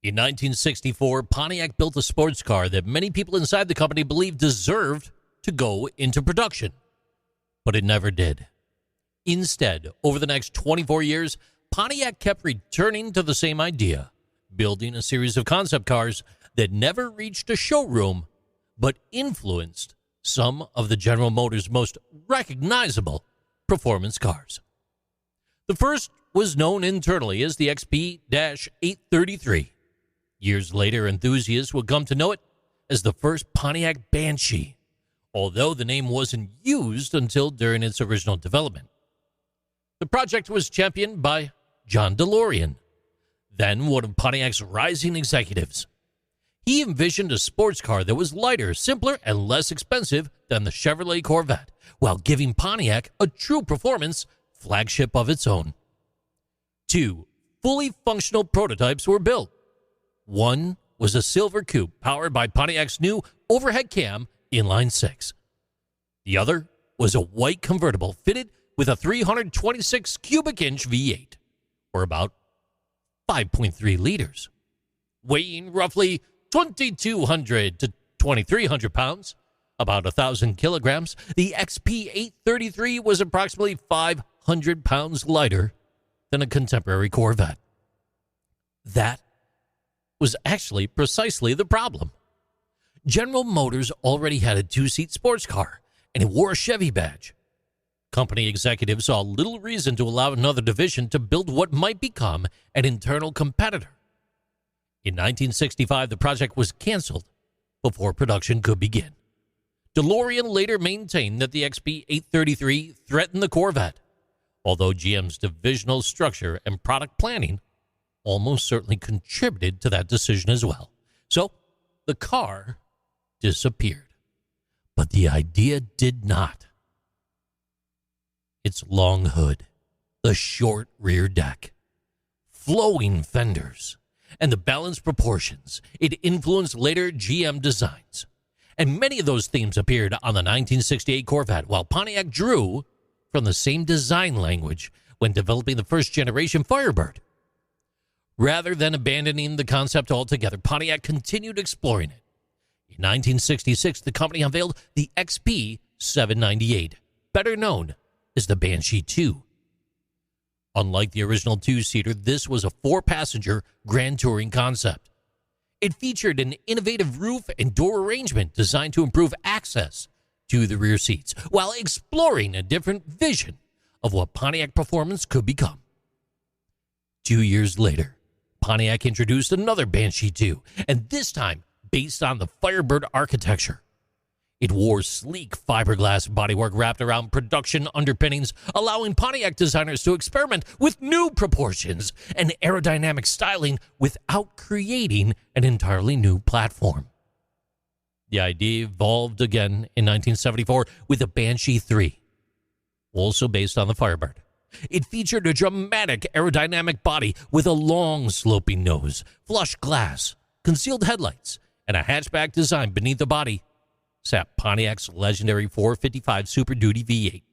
In 1964, Pontiac built a sports car that many people inside the company believed deserved to go into production, but it never did. Instead, over the next 24 years, Pontiac kept returning to the same idea, building a series of concept cars that never reached a showroom, but influenced some of the General Motors' most recognizable performance cars. The first was known internally as the XP-833. Years later, enthusiasts would come to know it as the first Pontiac Banshee, although the name wasn't used until during its original development. The project was championed by John DeLorean, then one of Pontiac's rising executives. He envisioned a sports car that was lighter, simpler, and less expensive than the Chevrolet Corvette, while giving Pontiac a true performance flagship of its own. 2 fully functional prototypes were built. One was a silver coupe powered by Pontiac's new overhead cam inline 6. The other was a white convertible fitted with a 326 cubic inch V8, or about 5.3 liters. Weighing roughly 2,200 to 2,300 pounds, about 1,000 kilograms, the XP-833 was approximately 500 pounds lighter than a contemporary Corvette. That was actually precisely the problem. General Motors already had a 2-seat sports car, and it wore a Chevy badge. Company executives saw little reason to allow another division to build what might become an internal competitor. In 1965, the project was canceled before production could begin. DeLorean later maintained that the XP-833 threatened the Corvette, although GM's divisional structure and product planning almost certainly contributed to that decision as well. So the car disappeared, but the idea did not. Its long hood, the short rear deck, flowing fenders, and the balanced proportions, it influenced later GM designs. And many of those themes appeared on the 1968 Corvette, while Pontiac drew from the same design language when developing the first-generation Firebird. Rather than abandoning the concept altogether, Pontiac continued exploring it. In 1966, the company unveiled the XP-798, better known as the Banshee 2. Unlike the original 2-seater, this was a 4-passenger grand touring concept. It featured an innovative roof and door arrangement designed to improve access to the rear seats, while exploring a different vision of what Pontiac performance could become. 2 years later, Pontiac introduced another Banshee 2, and this time based on the Firebird architecture. It wore sleek fiberglass bodywork wrapped around production underpinnings, allowing Pontiac designers to experiment with new proportions and aerodynamic styling without creating an entirely new platform. The idea evolved again in 1974 with the Banshee 3, also based on the Firebird. It featured a dramatic aerodynamic body with a long sloping nose, flush glass, concealed headlights, and a hatchback design beneath the body. Sat Pontiac's legendary 455 Super Duty V8.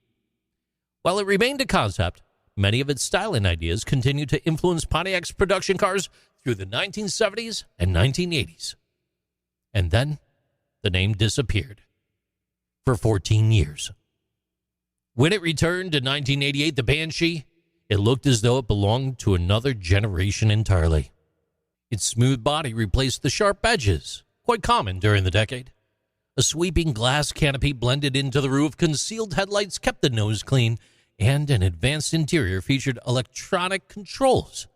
While it remained a concept, many of its styling ideas continued to influence Pontiac's production cars through the 1970s and 1980s. And then the name disappeared for 14 years. When it returned in 1988, the Banshee, it looked as though it belonged to another generation entirely. Its smooth body replaced the sharp edges, quite common during the decade. A sweeping glass canopy blended into the roof, concealed headlights kept the nose clean, and an advanced interior featured electronic controls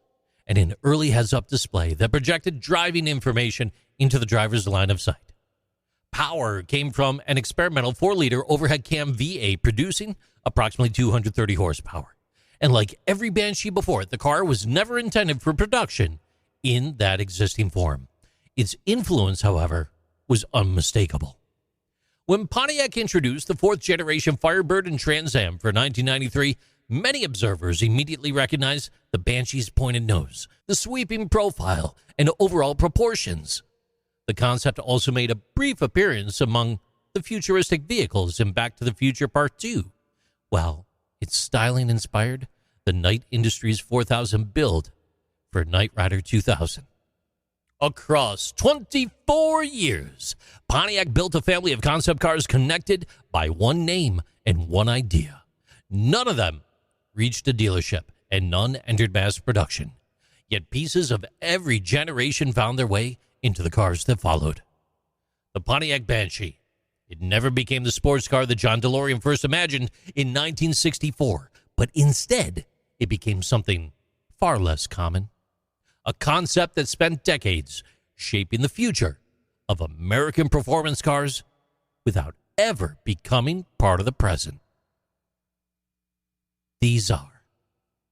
and an early heads-up display that projected driving information into the driver's line of sight. Power came from an experimental 4-liter overhead cam V8 producing approximately 230 horsepower. And like every Banshee before it, the car was never intended for production in that existing form. Its influence, however, was unmistakable. When Pontiac introduced the 4th-generation Firebird and Trans Am for 1993, many observers immediately recognized the Banshee's pointed nose, the sweeping profile, and overall proportions. The concept also made a brief appearance among the futuristic vehicles in Back to the Future Part 2, while its styling inspired the Knight Industries 4000 build for Knight Rider 2000. Across 24 years, Pontiac built a family of concept cars connected by one name and one idea. None of them reached a dealership, and none entered mass production. Yet pieces of every generation found their way into the cars that followed. The Pontiac Banshee. It never became the sports car that John DeLorean first imagined in 1964, but instead it became something far less common. A concept that spent decades shaping the future of American performance cars without ever becoming part of the present. These are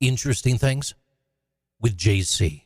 Interesting Things with JC.